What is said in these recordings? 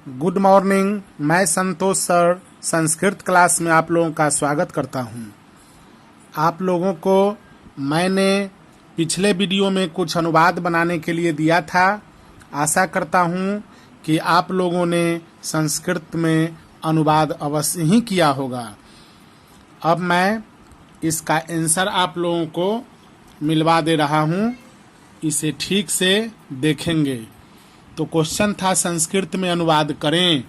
Good morning. मैं संतोष sir Sanskrit class में आप लोगों का स्वागत करता हूं। आप लोगों को मैंने पिछले वीडियो में कुछ अनुवाद बनाने के लिए दिया था। आशा करता हूं कि आप लोगों ने संस्कृत में अनुवाद अवश्य ही किया होगा। अब मैं इसका आंसर आप लोगों को मिलवा दे रहा हूं, इसे ठीक से देखेंगे। तो क्वेश्चन था संस्कृत में अनुवाद करें।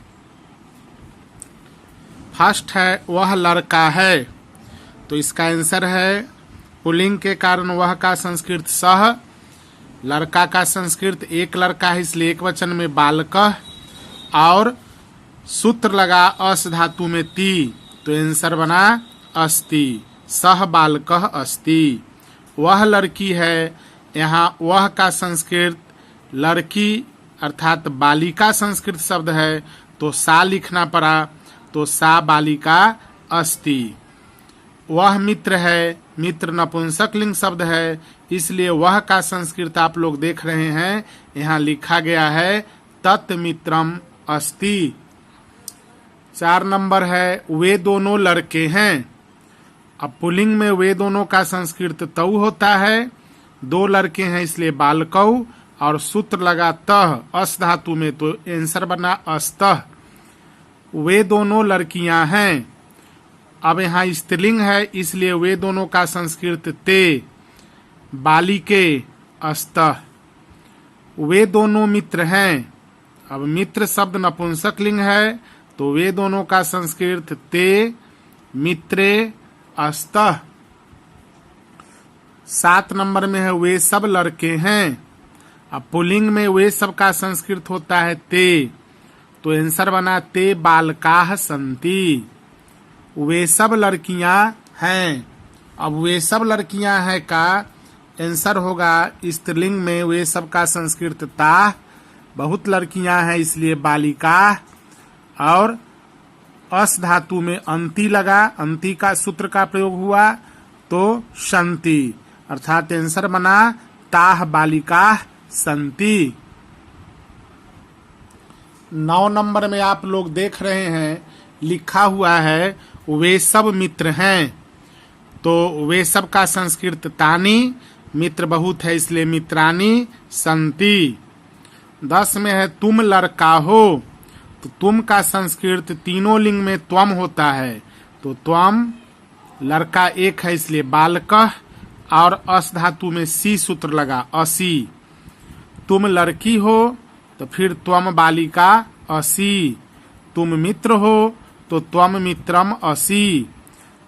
फर्स्ट है वह लड़का है, तो इसका आंसर है पुल्लिंग के कारण वह का संस्कृत सह, लड़का का संस्कृत एक लड़का है इसलिए एक वचन में बालकः, और सूत्र लगा अस धातु में ती, तो आंसर बना अस्ति, सह बालकः अस्ति। वह लड़की है, यहाँ वह का संस्कृत लड़की अर्थात बालिका संस्कृत शब्द है तो सा लिखना पड़ा, तो सा बालिका अस्ति। वह मित्र है, मित्र नपुंसक लिंग शब्द है इसलिए वह का संस्कृत आप लोग देख रहे हैं, यहाँ लिखा गया है तत् मित्रम अस्ति। 4 नंबर है वे दोनों लड़के हैं। अब पुल्लिंग में वे दोनों का संस्कृत तऊ होता है, 2 लड़के हैं इसलिए बालकौ, और सूत्र लगा तह अस धातु में, तो आंसर बना अस्तः। वे दोनों लड़कियां हैं। अब यहाँ स्त्रीलिंग है इसलिए वे दोनों का संस्कृत ते, बालिके अस्तः। वे दोनों मित्र हैं। अब मित्र शब्द नपुंसक लिंग है तो वे दोनों का संस्कृत ते, मित्रे अस्तः। 7 नंबर में है वे सब लड़के हैं। अब पुल्लिंग में वे सब का संस्कृत होता है ते, तो आंसर बना ते बालकाः सन्ति। वे सब लड़कियां हैं। अब वे सब लड़कियां हैं का आंसर होगा स्त्रीलिंग में वे सब का संस्कृत ताः, बहुत लड़कियां हैं इसलिए बालिका, और अस धातु में अंति लगा, अंति का सूत्र का प्रयोग हुआ तो सन्ति, अर्थात आंसर बना ताः बालिका संति। 9 नंबर में आप लोग देख रहे हैं लिखा हुआ है वे सब मित्र हैं, तो वे सब का संस्कृत तानी, मित्र बहुत है इसलिए मित्रानी संति। 10 में है तुम लड़का हो, तो तुम का संस्कृत तीनों लिंग में त्वम होता है, तो त्वम लड़का एक है इसलिए बालकः, और अस धातु में सी सूत्र लगा असी। तुम लड़की हो तो फिर त्वम बालिका असी। तुम मित्र हो तो त्वम मित्रम असी।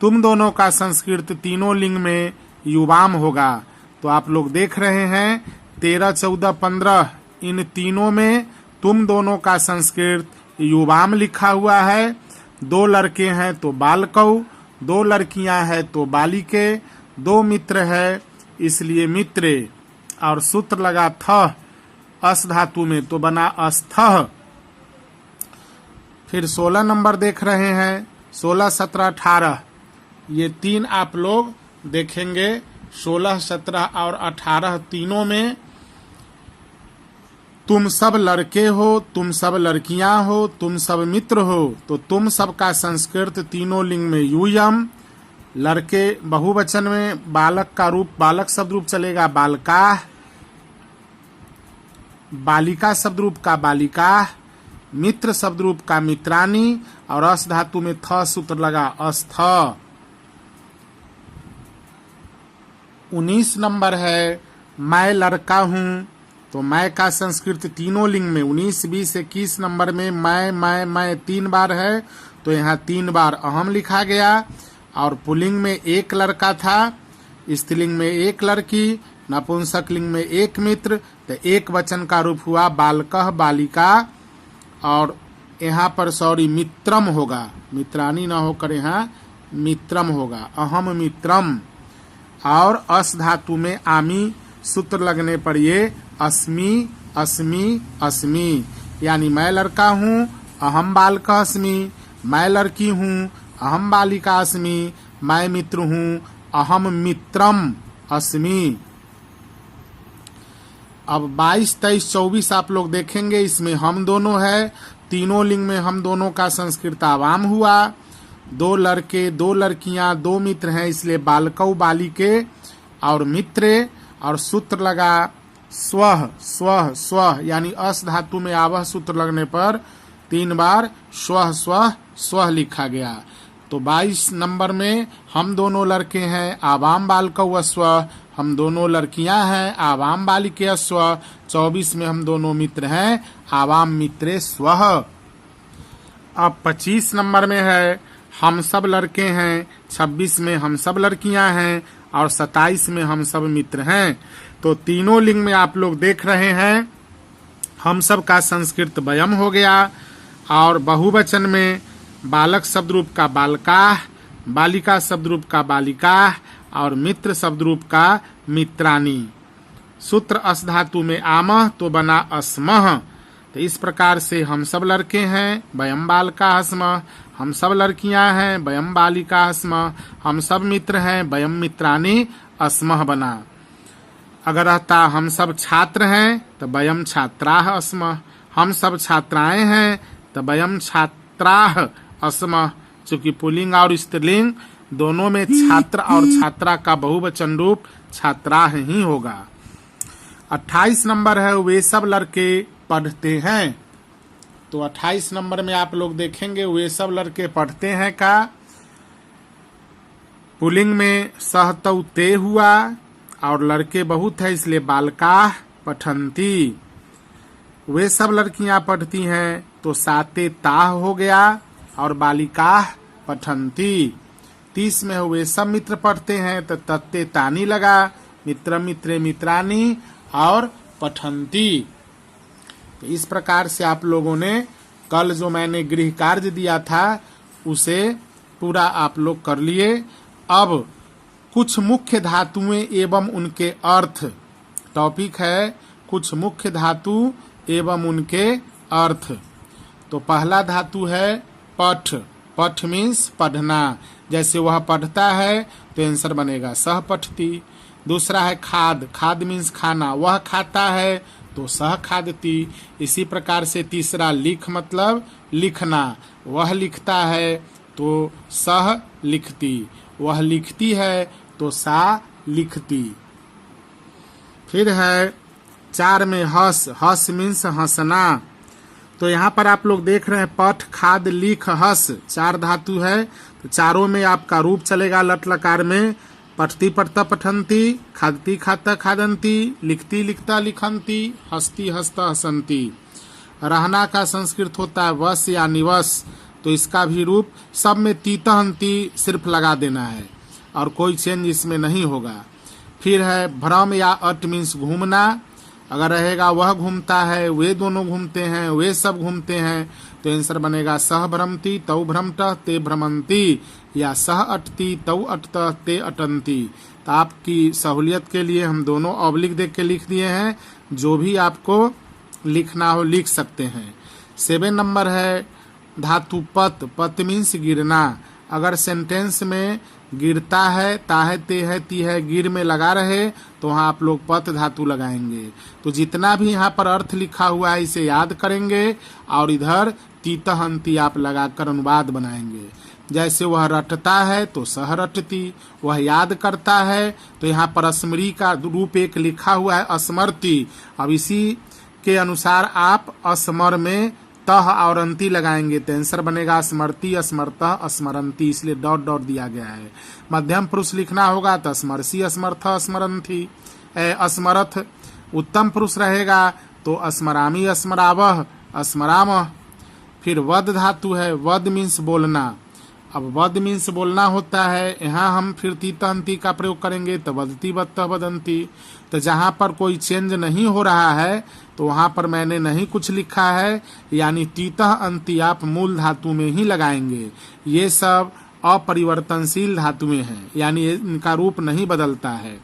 तुम दोनों का संस्कृत तीनों लिंग में युवाम होगा, तो आप लोग देख रहे हैं 13, 14, 15 इन तीनों में तुम दोनों का संस्कृत युवाम लिखा हुआ है। 2 लड़के हैं तो बालकौ, 2 लड़कियां हैं तो बालिके, 2 मित्र है इसलिए मित्रे, और सूत्र लगा थ अस धातु में तो बना अस्थः। फिर 16 नंबर देख रहे हैं, 16, 17, 18 ये 3 आप लोग देखेंगे। 16, 17 और 18 तीनों में तुम सब लड़के हो, तुम सब लड़कियां हो, तुम सब मित्र हो, तो तुम सब का संस्कृत तीनों लिंग में यूयम, लड़के बहुवचन में बालक का रूप बालक शब्द रूप चलेगा बालका, बालिका शब्द रूप का बालिका, मित्र शब्द रूप का मित्रानी, और अस धातु में थ सूत्र लगा अस्थ। 19 नंबर है मैं लड़का हूं, तो मैं का संस्कृत तीनों लिंग में 19, 20, 21 नंबर में मैं 3 बार है, तो यहाँ 3 बार अहम लिखा गया। और पुल्लिंग में एक लड़का था, स्त्रीलिंग में एक लड़की, नपुंसक लिंग में एक मित्र, तो एक वचन का रूप हुआ बालकः बालिका, और यहाँ पर मित्रम होगा, मित्रानी ना होकर यहाँ मित्रम होगा, अहम मित्रम। और अस धातु में आमी सूत्र लगने पर ये अस्मि अस्मि अस्मि, यानी मैं लड़का हूँ अहम बालकः अस्मि, मैं लड़की हूँ अहम बालिका अस्मि, मैं मित्र हूँ अहम मित्रम अस्मि। अब 22, 23, 24 आप लोग देखेंगे, इसमें हम दोनों है तीनों लिंग में हम दोनों का संस्कृत आवाम हुआ। 2 लड़के 2 लड़कियां 2 मित्र हैं, इसलिए बालकौ बालिके और मित्रे, और सूत्र लगा स्वः स्वः स्वः, यानी अस धातु में आवह सूत्र लगने पर 3 बार स्वः स्वः स्वः लिखा गया। तो 22 नंबर में हम दोनों लड़के हैं, आवाम बालकौ स्वः, हम दोनों लड़कियां हैं, आवाम बालिके स्वः। 24 में हम दोनों मित्र हैं, आवाम मित्रे स्वः। अब 25 नंबर में है हम सब लड़के हैं, 26 में हम सब लड़कियां हैं, और 27 में हम सब मित्र हैं। तो तीनों लिंग में आप लोग देख रहे हैं हम सब का संस्कृत वयम हो गया, और बहुवचन में बालक शब्द रूप का बालकाः, बालिका शब्द रूप का बालिकाः, और मित्र शब्द रूप का मित्राणि। सूत्र अस धातु में आमः तो बना अस्मः। तो इस प्रकार से हम सब लड़के हैं, वयम बालकाः स्मः, हम सब लड़कियां हैं, वयम बालिकाः स्मः, हम सब मित्र हैं, वयम मित्राणि अस्मः बना। अगर रहता हम सब छात्र हैं तो वयम छात्राः अस्मः, हम सब छात्राएं हैं तो वयम छात्राः अस्मः। चूंकि पुल्लिंग और स्त्रीलिंग दोनों में छात्र और छात्रा का बहुवचन रूप छात्राः ही होगा। 28 नंबर है वे सब लड़के पढ़ते हैं। तो 28 नंबर में आप लोग देखेंगे वे सब लड़के पढ़ते हैं का पुल्लिंग में सहतौ ते हुआ, और लड़के बहुत है इसलिए बालकाः पठन्ति। वे सब लड़कियां पढ़ती हैं तो साते ताः हो गया, और बालिकाः पठन्ति। 30 में वे सब मित्र पढ़ते हैं तो तत्ते तानी लगा, मित्र मित्रे मित्राणि और पठन्ति। तो इस प्रकार से आप लोगों ने कल जो मैंने गृह कार्य दिया था उसे पूरा आप लोग कर लिए। अब कुछ मुख्य धातुएं एवं उनके अर्थ, टॉपिक है कुछ मुख्य धातु एवं उनके अर्थ। तो पहला धातु है पठ, पठ मीन्स पढ़ना, जैसे वह पढ़ता है तो आंसर बनेगा सह पठती। दूसरा है खाद, खाद मीन्स खाना, वह खाता है तो सह खादती। इसी प्रकार से तीसरा लिख मतलब लिखना, वह लिखता है तो सह लिखती, वह लिखती है तो सा लिखती। फिर है 4 में हस, हस मीन्स हंसना। तो यहाँ पर आप लोग देख रहे हैं पठ खाद लिख हस 4 धातु है, तो चारों में आपका रूप चलेगा लट लकार में। पठती पठता पठन्ति, खादती खाता खादन्ति, लिखती लिखता लिखन्ति, हंसती हंसता हंसन्ति। रहना का संस्कृत होता है वस या निवस, तो इसका भी रूप सब में तीतहन्ति सिर्फ लगा देना है और कोई चेंज इसमें नहीं होगा। फिर है भ्रम या अट मीन्स घूमना, अगर रहेगा वह घूमता है, वे दोनों घूमते हैं, वे सब घूमते हैं, तो आंसर बनेगा सह भ्रमति तौ भ्रमतः ते भ्रमन्ति, या सह अटति तौ अटतः ते अटन्ति। तो आपकी सहूलियत के लिए हम दोनों ऑब्लिक देख के लिख दिए हैं, जो भी आपको लिखना हो लिख सकते हैं। 7 नंबर है धातु पत, पत मीन्स गिरना। अगर सेंटेंस में गिरता है, ताहे ते है ती है गिर में लगा रहे तो वहाँ आप लोग पत धातु लगाएंगे। तो जितना भी यहाँ पर अर्थ लिखा हुआ है इसे याद करेंगे और इधर तीतः अंति आप लगाकर अनुवाद बनाएंगे। जैसे वह रटता है तो सह रटती, वह याद करता है तो यहाँ पर स्मृति का रूप एक लिखा हुआ है स्मृति। अब इसी के अनुसार आप अस्मर में तह और अंति लगाएंगे तो आंसर बनेगा स्मृति स्मरतः स्मरंती, इसलिए डॉट डॉट दिया गया है। मध्यम पुरुष लिखना होगा तो स्मरसी स्मर्थ स्मरंथी स्मरथ। उत्तम पुरुष रहेगा तो स्मरामी स्मरावह स्मरामह। फिर वद धातु है, वद मीन्स बोलना। अब वद मीन्स बोलना होता है, यहाँ हम फिर तीत अंति का प्रयोग करेंगे तो वदती वत्तः वदंती। तो जहाँ पर कोई चेंज नहीं हो रहा है तो वहाँ पर मैंने नहीं कुछ लिखा है, यानी तीतः अंति आप मूल धातु में ही लगाएंगे। ये सब अपरिवर्तनशील धातुएं हैं, यानी इनका रूप नहीं बदलता है।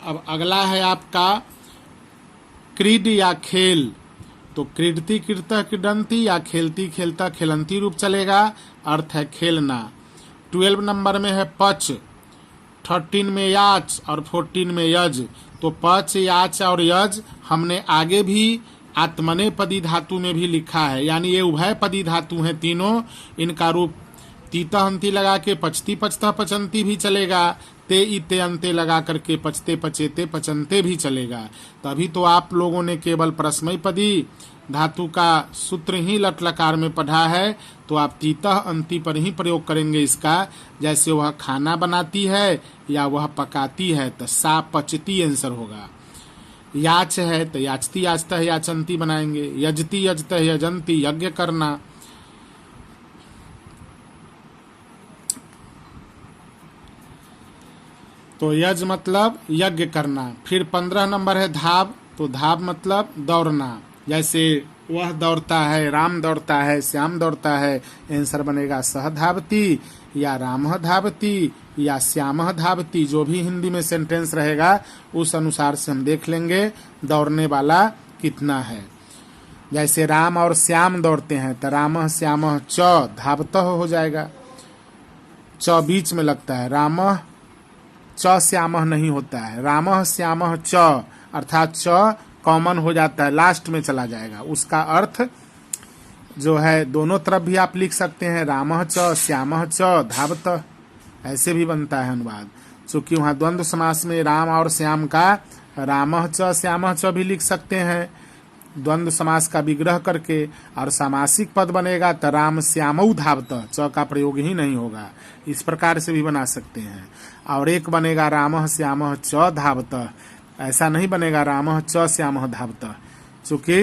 अब अगला है आपका क्रीड या खेल। तो क्रीडती क्रीडतः क्रीडंती या खेलती खेलता खेलंती रूप चलेगा, अर्थ है खेलना। 12 नंबर में है पच, 13 में याच और 14 में यज। तो पच याच और यज हमने आगे भी आत्मनेपदी धातु में भी लिखा है, यानी ये उभयपदी धातु हैं तीनों। इनका रूप तीता अंति लगा के पचती पचता पचंती भी चलेगा, ते इते अंते लगा करके पचते पचेते पचनते भी चलेगा। तभी तो आप लोगों ने केवल परस्मैपदी धातु का सूत्र ही लट लकार में पढ़ा है, तो आप तीता अंति पर ही प्रयोग करेंगे इसका। जैसे वह खाना बनाती है या वह पकाती है, तो सा पचती आंसर होगा। याच है तो याचती याचता याचंती बनाएंगे। यजती यजता यजंती, यज्ञ करना। तो यज मतलब यज्ञ करना। फिर 15 नंबर है धाव, तो धाव मतलब दौड़ना। जैसे वह दौड़ता है, राम दौड़ता है, श्याम दौड़ता है, आंसर बनेगा सह धावती या राम धावती या श्याम धावती। जो भी हिंदी में सेंटेंस रहेगा उस अनुसार से हम देख लेंगे दौड़ने वाला कितना है। जैसे राम और श्याम दौड़ते हैं तो राम श्याम च धावतः हो जाएगा, च बीच में लगता है। राम च श्यामः नहीं होता है, रामः श्यामः च, अर्थात च कॉमन हो जाता है, लास्ट में चला जाएगा। उसका अर्थ जो है दोनों तरफ भी आप लिख सकते हैं, रामः च श्यामः च धावतः, ऐसे भी बनता है अनुवाद। चूंकि वहाँ द्वंद्व समास में राम और श्याम का रामः च श्यामः च भी लिख सकते हैं द्वंद्व समास का विग्रह करके, और सामासिक पद बनेगा तो राम श्यामऊ धावतः, च का प्रयोग ही नहीं होगा। इस प्रकार से भी बना सकते हैं। और एक बनेगा रामः श्यामः च धावतः, ऐसा नहीं बनेगा रामः च श्यामः धावतः, चूंकि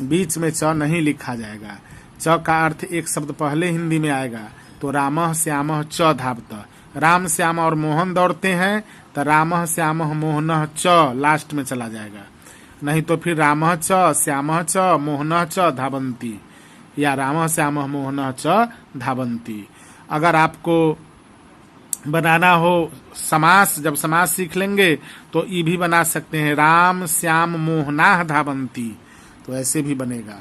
बीच में च नहीं लिखा जाएगा। च का अर्थ एक शब्द पहले हिंदी में आएगा, तो रामः श्यामः च धावतः। राम श्याम और मोहन दौड़ते हैं तो रामः श्यामः मोहनः च लास्ट में चला जाएगा, नहीं तो फिर रामः च श्यामः च मोहनः च धावन्ति या रामः श्यामः मोहनः च धावन्ति। अगर आपको बनाना हो समास, जब समास सीख लेंगे तो ई भी बना सकते हैं, राम श्याम मोहनाः धावन्ति, तो ऐसे भी बनेगा।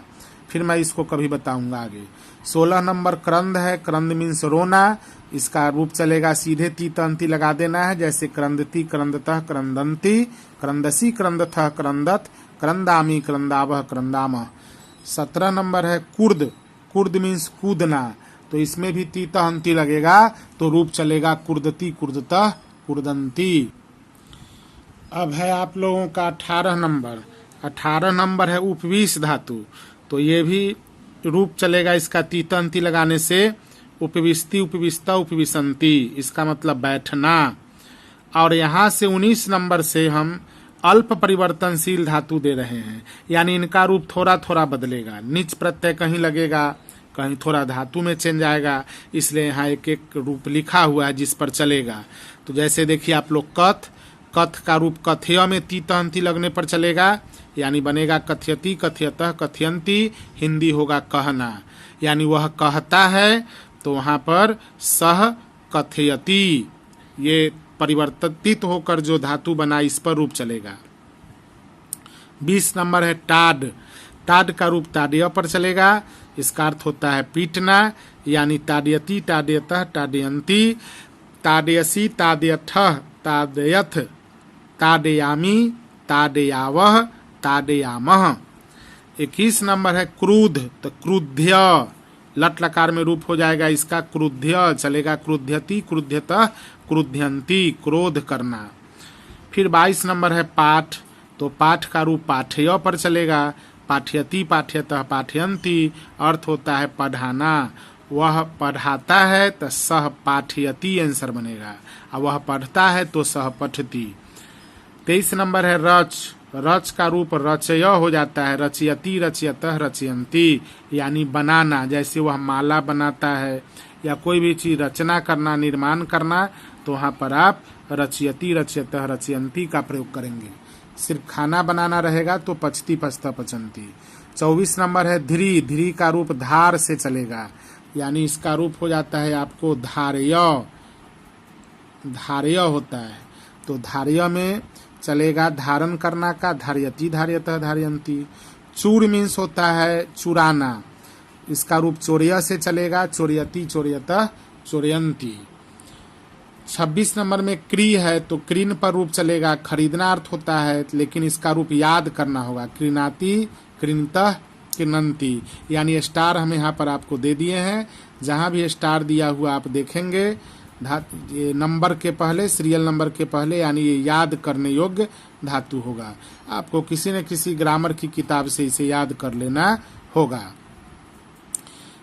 फिर मैं इसको कभी बताऊंगा आगे। 16 नंबर क्रंद है, क्रंद मीन्स रोना। इसका रूप चलेगा सीधे तीत अंति लगा देना है, जैसे क्रंदती क्रंदतः क्रंदंती, क्रंदसी क्रंदथः क्रंदत, क्रंदामी क्रंदावह क्रंदामः। 17 नंबर है कुर्द, कुर्द मीन्स कूदना, तो इसमें भी तीता अंति लगेगा, तो रूप चलेगा कुर्दती कुर्दतः कुर्दंती। अब है आप लोगों का 18 नंबर। 18 नंबर है उपवीस धातु, तो ये भी रूप चलेगा इसका तीता अंति लगाने से, उपविष्टि उपविष्टा उपविशंती, इसका मतलब बैठना। और यहाँ से 19 नंबर से हम अल्प परिवर्तनशील धातु दे रहे हैं, यानी इनका रूप थोड़ा थोड़ा बदलेगा। निच प्रत्यय कहीं लगेगा, कहीं थोड़ा धातु में चेंज आएगा, इसलिए यहाँ एक एक रूप लिखा हुआ है जिस पर चलेगा। तो जैसे देखिए आप लोग कथ, कथ का रूप कथय में तीता अंति लगने पर चलेगा, यानी बनेगा कथयति कथयतः कथयंती, हिंदी होगा कहना, यानी वह कहता है तो वहां पर सह कथयति, ये परिवर्तित होकर जो धातु बना इस पर रूप चलेगा। 20 नंबर है टाड, टाड का रूप ताड्य पर चलेगा, इसका अर्थ होता है पीटना, यानी ताड्यति ताड्यतः ताड्यंती, ताड्यसी ताड्यथः ताड्यथ, ताड्यामी ताड्यावः ताड्यामः। 21 नंबर है क्रुद्ध, तो क्रुद्ध्य लट लकार में रूप हो जाएगा इसका, क्रुद्ध्य चलेगा, क्रुद्ध्यति क्रुद्ध्यतः क्रुद्ध्यंती, क्रोध करना। फिर 22 नंबर है पाठ, तो पाठ का रूप पाठ्य पर चलेगा, पाठयति पाठ्यतः पाठयंती, अर्थ होता है पढ़ाना, वह पढ़ाता है तो सह पाठयति आंसर बनेगा, और वह पढ़ता है तो सह पठती। 23 नंबर है रच, रच का रूप रचय हो जाता है, रचयति रचयतः रचयंती, यानी बनाना। जैसे वह माला बनाता है या कोई भी चीज रचना करना, निर्माण करना, तो वहां पर आप रचयति रचयतः रचयंती का प्रयोग करेंगे। सिर्फ खाना बनाना रहेगा तो पचती पचता पचंती। 24 नंबर है ध्री, ध्री का रूप धार से चलेगा, यानी इसका रूप हो जाता है आपको धार्य, धार्य होता है, तो धार्य में चलेगा धारण करना का, धार्यति धार्यतः धार्यंती। चूर मीन्स होता है चुराना, इसका रूप चोर्य से चलेगा, चोर्यति चोर्यतः चोर्यंती। 26 नंबर में क्री है, तो क्रीन पर रूप चलेगा, खरीदना अर्थ होता है, लेकिन इसका रूप याद करना होगा, क्रीनाति कृन्तः कृणंती, यानी स्टार हम यहाँ पर आपको दे दिए हैं। जहाँ भी स्टार दिया हुआ आप देखेंगे ये नंबर के पहले, सीरियल नंबर के पहले, यानी ये याद करने योग्य धातु होगा। आपको किसी न किसी ग्रामर की किताब से इसे याद कर लेना होगा।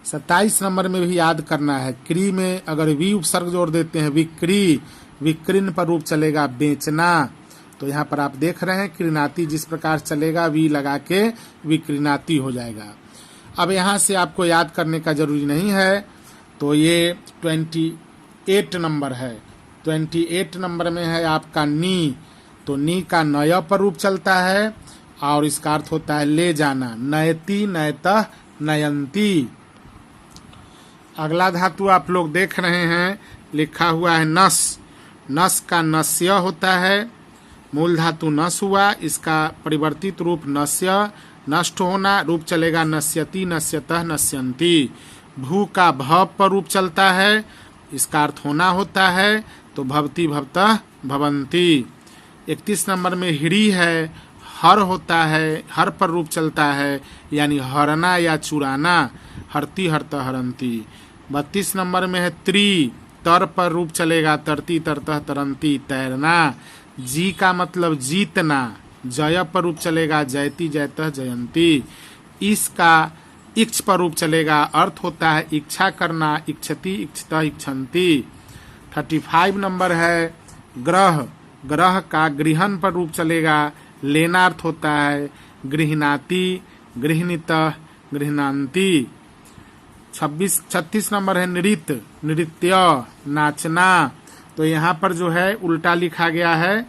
27 नंबर में भी याद करना है। क्री में अगर वी उपसर्ग जोड़ देते हैं, विक्री, विक्रिन पर रूप चलेगा बेचना। तो यहाँ पर आप देख रहे हैं कृणाती जिस प्रकार चलेगा, वी लगा के विकृणाती हो जाएगा। अब यहाँ से आपको याद करने का जरूरी नहीं है। तो ये 28 नंबर है। 28 नंबर में है आपका नी। तो नी का नय पर रूप चलता है और इसका अर्थ होता है ले जाना। नयति, नयतः, नयंती। अगला धातु आप लोग देख रहे हैं, लिखा हुआ है नस। नस का नस्य होता है। मूल धातु नस हुआ, इसका परिवर्तित रूप नस्य, नष्ट होना, रूप चलेगा नश्यति, नश्यतः, नश्यन्ति। भू का भव पर रूप चलता है, इसका अर्थ होना होता है। तो भवति, भवतः, भवन्ति। 31 नंबर में हिड़ी है, हर होता है, हर पर रूप चलता है, यानी हरना या चुराना। हरती, हरतः, हरंती। 32 नंबर में है त्री, तर पर रूप चलेगा, तरती, तरतः, तरंती, तैरना। जी का मतलब जीतना। जय पर रूप चलेगा, जयती, जयतः, जयंती। इसका इक्ष पर रूप चलेगा, अर्थ होता है इच्छा करना, इच्छति, इच्छतः, इच्छन्ति। 35 नंबर है ग्रह। ग्रह का गृहन पर रूप चलेगा, लेना अर्थ होता है गृहणाति, गृहणीतः, गृहणान्ति। 36 नंबर है नृत्य। नृत्य, नाचना। तो यहाँ पर जो है उल्टा लिखा गया है,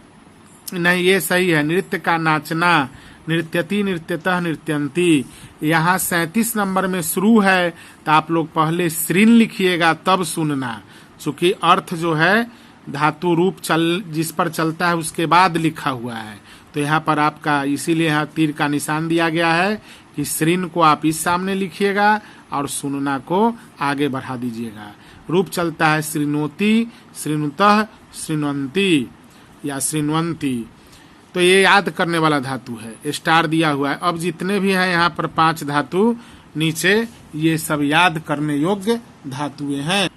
नहीं ये सही है, नृत्य का नाचना। नृत्यति, नृत्यतः, नृत्यंती। यहाँ 37 नंबर में शुरू है, तो आप लोग पहले श्रीन लिखिएगा तब सुनना, चूंकि अर्थ जो है धातु रूप जिस पर चलता है उसके बाद लिखा हुआ है। तो यहाँ पर आपका इसीलिए यहाँ तीर का निशान दिया गया है कि श्रीन को आप इस सामने लिखिएगा और सुनना को आगे बढ़ा दीजिएगा। रूप चलता है श्रृणोति, श्रृणुतः, श्रृण्वन्ति या श्रृण्वन्ति। तो ये याद करने वाला धातु है, स्टार दिया हुआ है। अब जितने भी हैं यहाँ पर 5 धातु नीचे, ये सब याद करने योग्य धातुएं हैं।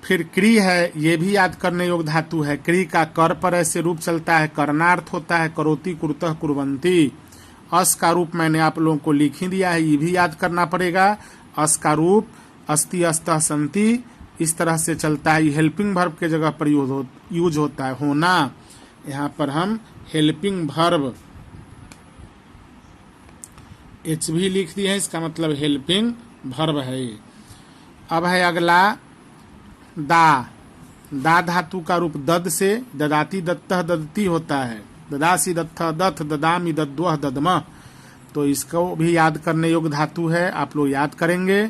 फिर क्री है, ये भी याद करने योग्य धातु है। क्री का कर पर ऐसे रूप चलता है, करनार्थ होता है करोति, कुरुतः, कुर्वन्ति। अस का रूप मैंने आप लोगों को लिख ही दिया है, ये भी याद करना पड़ेगा। अस का रूप अस्ति, अस्तः, संति, इस तरह से चलता है। हेल्पिंग वर्ब के जगह पर यूज होता है, होना। यहाँ पर हम हेल्पिंग वर्ब एच भी लिख दिए हैं, इसका मतलब हेल्पिंग वर्ब है। अब है अगला दा। दा धातु का रूप दद से ददाती, दत्तः, ददती होता है। ददासी, दत्थ, दत्थ, ददामी, दद्वह, ददमः। तो इसको भी याद करने योग्य धातु है, आप लोग याद करेंगे।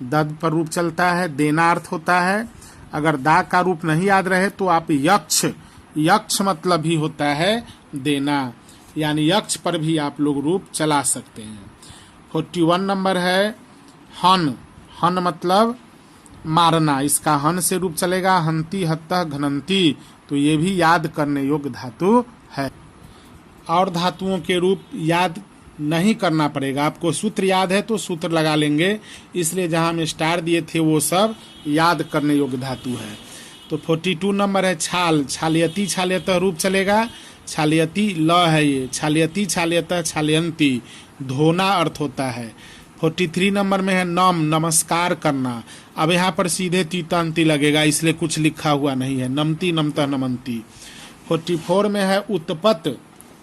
दद पर रूप चलता है, देना अर्थ होता है। अगर दा का रूप नहीं याद रहे तो आप यक्ष, यक्ष मतलब भी होता है देना, यानी यक्ष पर भी आप लोग रूप चला सकते हैं। 41 नंबर है हन। हन मतलब मारना, इसका हन से रूप चलेगा हंती, हत्तः, घनंती। तो ये भी याद करने योग्य धातु है। और धातुओं के रूप याद नहीं करना पड़ेगा, आपको सूत्र याद है तो सूत्र लगा लेंगे, इसलिए जहां हम स्टार दिए थे वो सब याद करने योग्य धातु है। तो 42 नंबर है छाल। छालयति, छालयतः रूप चलेगा, छालयति ल है ये, छालयति, छालयतः, छालयंती, धोना अर्थ होता है। 43 नंबर में है नम, नमस्कार करना। अब यहाँ पर सीधे तीतांती लगेगा, इसलिए कुछ लिखा हुआ नहीं है, नमती, नमतः, नमंती। 44 में है उत्पत।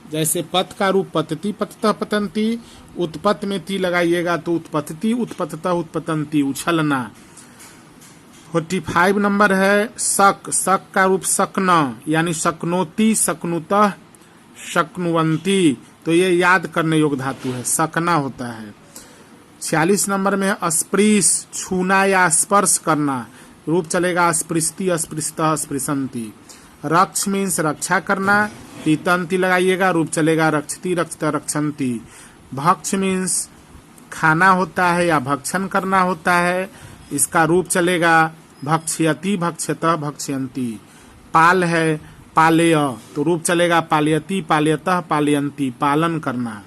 जैसे पत का रूप पतति, पततः, पतंती, उत्पत में ती लगाइएगा तो उत्पत्ति, उत्पततः, उत्पतंती, उछलना। 45 नंबर है शक। शक का रूप शकना, यानी शकनोती, शकनुतः, शकनुवंती। तो ये याद करने योग्य धातु है, शकना होता है। 46 नंबर में है अस्पृश, छूना या स्पर्श करना। रूप चलेगा अस्पृशति, अस्पृशतः, अस्पृशंती। रक्ष मीन्स रक्षा करना, तीतंती लगाइएगा, रूप चलेगा रक्षति, रक्षतः, रक्षंती। भक्ष मीन्स खाना होता है या भक्षण करना होता है, इसका रूप चलेगा भक्ष्यति, भक्ष्यतः, भक्ष्यंती। पाल है पालेय, तो रूप चलेगा पालयति, पालयतः, पालयंती, पालन करना।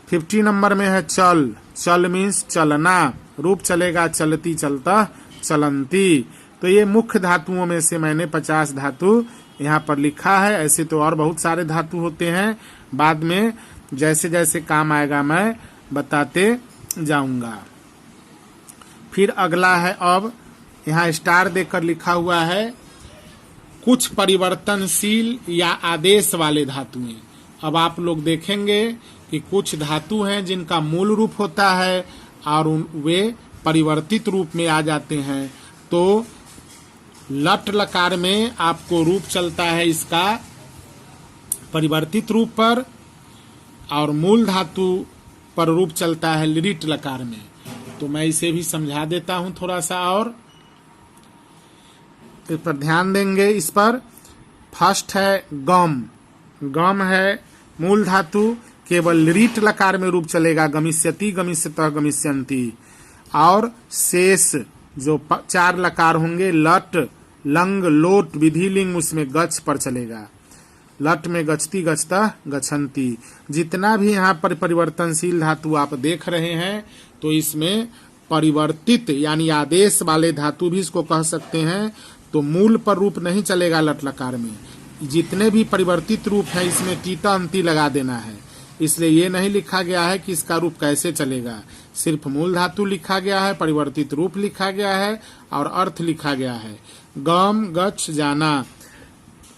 50 नंबर में है चल। चल मीन्स चलना, रूप चलेगा चलती चलता चलंती। तो ये मुख्य धातुओं में से मैंने 50 धातु यहाँ पर लिखा है। ऐसे तो और बहुत सारे धातु होते हैं, बाद में जैसे जैसे काम आएगा मैं बताते जाऊंगा। फिर अगला है, अब यहाँ स्टार देकर लिखा हुआ है कुछ परिवर्तनशील या आदेश वाले धातुएं। अब आप लोग देखेंगे कि कुछ धातु हैं जिनका मूल रूप होता है और वे परिवर्तित रूप में आ जाते हैं। तो लट लकार में आपको रूप चलता है इसका परिवर्तित रूप पर, और मूल धातु पर रूप चलता है लिट लकार में। तो मैं इसे भी समझा देता हूं थोड़ा सा, और इस पर ध्यान देंगे। इस पर फर्स्ट है गम। गम है मूल धातु, केवल लिट लकार में रूप चलेगा गमिष्यति गमिष्यतः गमिष्यन्ति। और शेष जो 4 लकार होंगे लट लंग लोट विधिलिंग, उसमें गच्छ पर चलेगा। लट में गच्छति गच्छतः गच्छन्ति। जितना भी यहाँ पर परिवर्तनशील धातु आप देख रहे हैं, तो इसमें परिवर्तित यानी आदेश वाले धातु भी इसको कह सकते हैं। तो मूल पर रूप नहीं चलेगा लट लकार में। जितने भी परिवर्तित रूप हैं इसमें टीता अंति लगा देना है। इसलिए ये नहीं लिखा गया है कि इसका रूप कैसे चलेगा, सिर्फ मूल धातु लिखा गया है, परिवर्तित रूप लिखा गया है और अर्थ लिखा गया है। गम गच्छ जाना,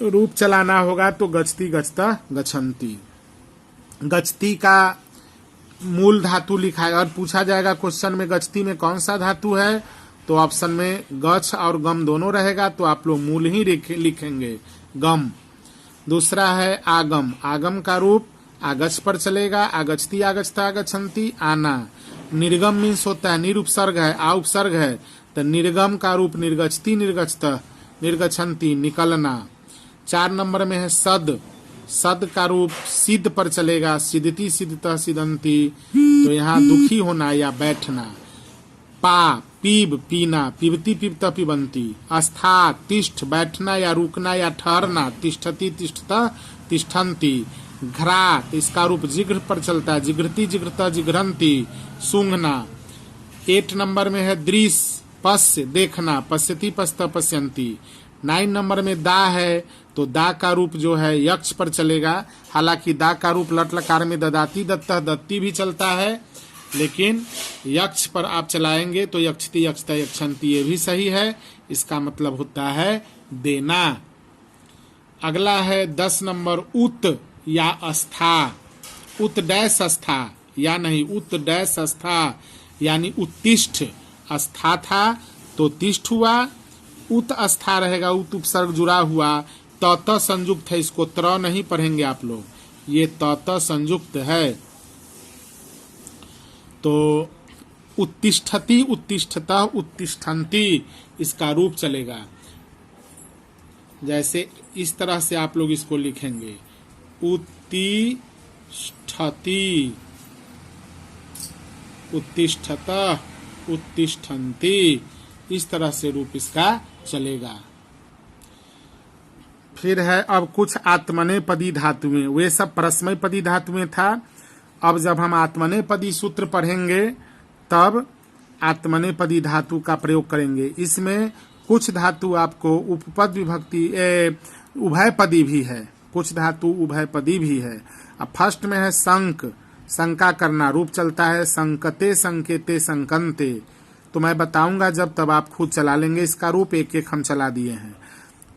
रूप चलाना होगा तो गच्छति गच्छतः गच्छन्ति। गच्छति का मूल धातु लिखा है, और पूछा जाएगा क्वेश्चन में गच्छति में कौन सा धातु है, तो ऑप्शन में गच्छ और गम दोनों रहेगा, तो आप लोग मूल ही लिखेंगे गम। दूसरा है आगम। आगम का रूप आगच्छ पर चलेगा, आगच्छति आगच्छतः आगच्छन्ति। आना निर्गम मीन्स होता है निरुपसर्ग है, आ उपसर्ग है, तो निर्गम का रूप निर्गच्छति निर्गच्छतः निर्गच्छन्ति निकलना। 4 नंबर में है सद। सद का रूप सिद्ध पर चलेगा, सिद्धति सिद्धतः सिद्धन्ति। तो यहाँ दुखी होना या बैठना। पा पीब पीना, पिबती पिबतः पिबन्ति। अस्था तिष्ठ बैठना या रुकना या ठहरना, तिष्ठति तिष्ठतः तिष्ठन्ति। घ्रा इसका रूप जिघ्र पर चलता है, जिघ्रति जिघ्रतः जिघ्रन्ति सूंघना। 8 नंबर में है दृश्य। पश्य देखना, पश्यति पश्यतः पश्यन्ति। 9 नंबर में दा है, तो दा का रूप जो है यक्ष पर चलेगा। हालांकि दा का रूप लट लकार में ददाती दत्तः दत्ती भी चलता है, लेकिन यक्ष पर आप चलाएंगे तो यक्षति यक्षतः यक्षन्ति, ये भी सही है। इसका मतलब होता है देना। अगला है 10 नंबर उत या अस्था। उत डैश अस्था या नहीं, उत डैश अस्था यानी उत्तिष्ठ। अस्था था तो तिष्ठ हुआ, उत अस्था रहेगा, उत उपसर्ग जुड़ा हुआ। त संयुक्त है, इसको त्र नहीं पढ़ेंगे आप लोग, ये त संयुक्त है। तो उत्तिष्ठति उत्तिष्ठतः उत्तिष्ठन्ति इसका रूप चलेगा। जैसे इस तरह से आप लोग इसको लिखेंगे, उत्तिष्ठति उत्तिष्ठतः उत्तिष्ठन्ति, इस तरह से रूप इसका चलेगा। फिर है अब कुछ आत्मनेपदी धातुएं, वे सब परस्मैपदी धातुएं था। अब जब हम आत्मनेपदी सूत्र पढ़ेंगे तब आत्मनेपदी धातु का प्रयोग करेंगे। इसमें कुछ धातु आपको उपपद विभक्ति उभयपदी भी है, कुछ धातु उभयपदी भी है। अब फर्स्ट में है संक, शंका करना, रूप चलता है संकते संकेते संकंते। तो मैं बताऊंगा जब, तब आप खुद चला लेंगे इसका रूप, एक एक हम चला दिए हैं।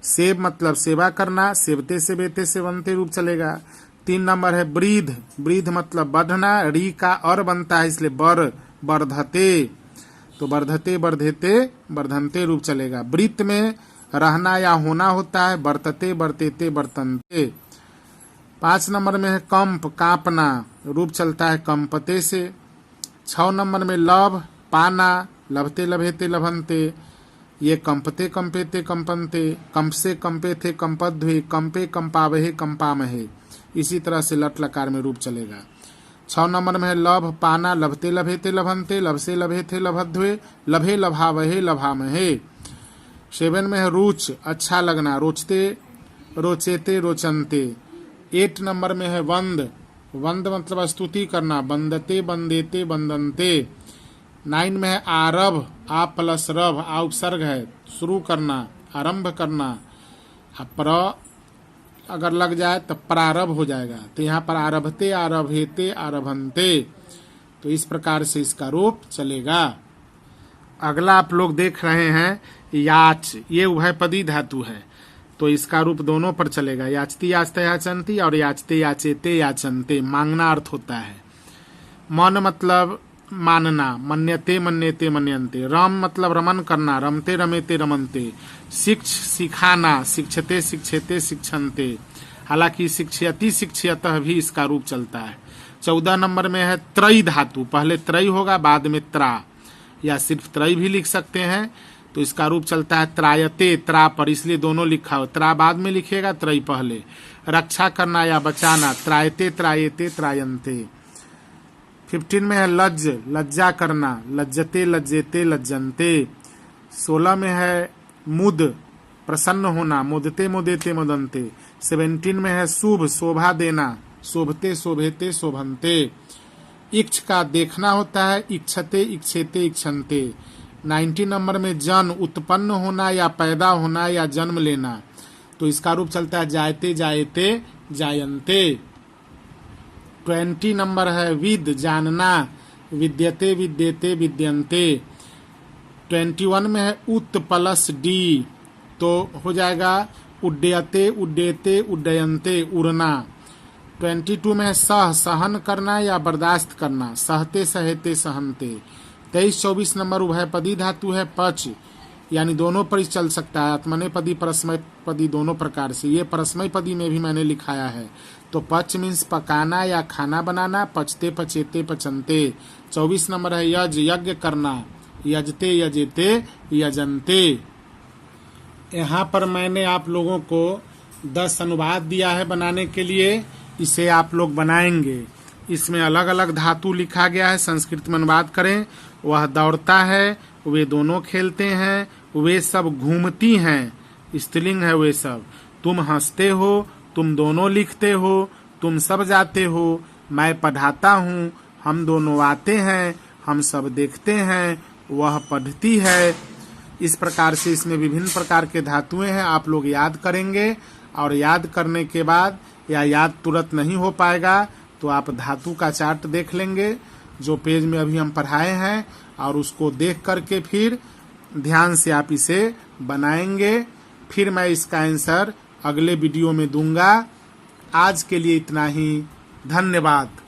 सेव मतलब सेवा करना, सेवते सेवेते सेवन्ते रूप चलेगा। 3 नंबर है वृद्ध। वृद्ध मतलब बढ़ना, री का और बनता है इसलिए बर वर्धते, तो वर्धते वर्धेते वर्धनते रूप चलेगा। वृत्त में रहना या होना होता है, बरतते बरतेते बर्तनते। 5 नंबर में है कंप कांपना, रूप चलता है कंपते से। 6 नंबर में लभ पाना, लभते लभेते लभनते, ये कंपते कंपेते कंपनते, कंप से कंपे थे कंपध्वे, कंपे कंपावहे कंपामहे, इसी तरह से लट लकार में रूप चलेगा। 6 नंबर में है लभ पाना, लभते लभेते लभनते, लभ से लभे थे लभध्वे, लभे लभावहे लभामहे। 7 में है रुच अच्छा लगना, रोचते रोचेते रोचनते। 8 नंबर में है वंद, वंद मतलब स्तुति करना, बंदते बंदेते बंदनते। 9 में है आरभ, आ प्लस रभ, आ उपसर्ग है, शुरू करना, आरंभ करना। प्र अगर लग जाए तो प्रारंभ हो जाएगा, तो यहाँ पर आरभते आरभेते आरभंते। तो इस प्रकार से इसका रूप चलेगा। अगला आप लोग देख रहे हैं याच, ये उभयपदी धातु है, तो इसका रूप दोनों पर चलेगा, याचती याचते याचंती और याचते याचेते याचनते। मांगना अर्थ होता है। मन मतलब मानना, मन्यते मन्यते मन्यन्ते। रम मतलब रमन करना, रमते रमेते रमनते। शिक्ष सिखाना, शिक्षते शिक्षेते शिक्षन्ते। हालांकि शिक्षयति शिक्षयतः भी इसका रूप चलता है। 14 नंबर में है त्रयी धातु, पहले त्रयी होगा बाद में त्रा, या सिर्फ त्रयी भी लिख सकते हैं। तो इसका रूप चलता है त्रायते, त्रा पर, इसलिए दोनों लिखा हो, त्रा बाद में लिखेगा, त्रयी पहले। रक्षा करना या बचाना, त्रायते त्रायते त्रायन्ते। 15 में है लज्ज, लज्जा करना, लज्जते लज्जेते लज्जनते। 16 में है मुद, प्रसन्न होना, मुदते मुदेते मुदनते। 17 में है शुभ, शोभा देना, शोभते शोभेते शोभनते। इक्ष का देखना होता है, इक्षते इक्षेते इक्षन्ते। 19 नंबर में जन, उत्पन्न होना या पैदा होना या जन्म लेना, तो इसका रूप चलता है जायते जायते जायन्ते। 20 नंबर है विद, जानना, विद्यते विद्यते विद्यन्ते। 21 में है उत प्लस डी, तो हो जाएगा उड्डयते उड्डयते उड्डयन्ते, उड़ना। 22 में है सह, सहन करना या बर्दाश्त करना, सहते सहेते सहनते। 23-24 नंबर उभयपदी धातु है पच, यानी दोनों पर चल सकता है, आत्मनेपदी परस्मैपदी दोनों प्रकार से। ये परस्मैपदी में भी मैंने लिखाया है। तो पच मीन्स पकाना या खाना बनाना, पचते पचेते पचनते। 24 नंबर है यज, यज्ञ करना, यजते यजेते यजनते। यहाँ पर मैंने आप लोगों को 10 अनुवाद दिया है बनाने के लिए, इसे आप लोग बनाएंगे। इसमें अलग अलग धातु लिखा गया है, संस्कृत में अनुवाद करें। वह दौड़ता है, वे दोनों खेलते हैं, वे सब घूमती हैं, स्त्रीलिंग है वे सब। तुम हंसते हो, तुम दोनों लिखते हो, तुम सब जाते हो, मैं पढ़ाता हूँ, हम दोनों आते हैं, हम सब देखते हैं, वह पढ़ती है। इस प्रकार से इसमें विभिन्न प्रकार के धातुएं हैं, आप लोग याद करेंगे। और याद करने के बाद या याद तुरंत नहीं हो पाएगा तो आप धातु का चार्ट देख लेंगे, जो पेज में अभी हम पढ़ाए हैं, और उसको देख करके फिर ध्यान से आप इसे बनाएंगे। फिर मैं इसका आंसर अगले वीडियो में दूंगा। आज के लिए इतना ही, धन्यवाद।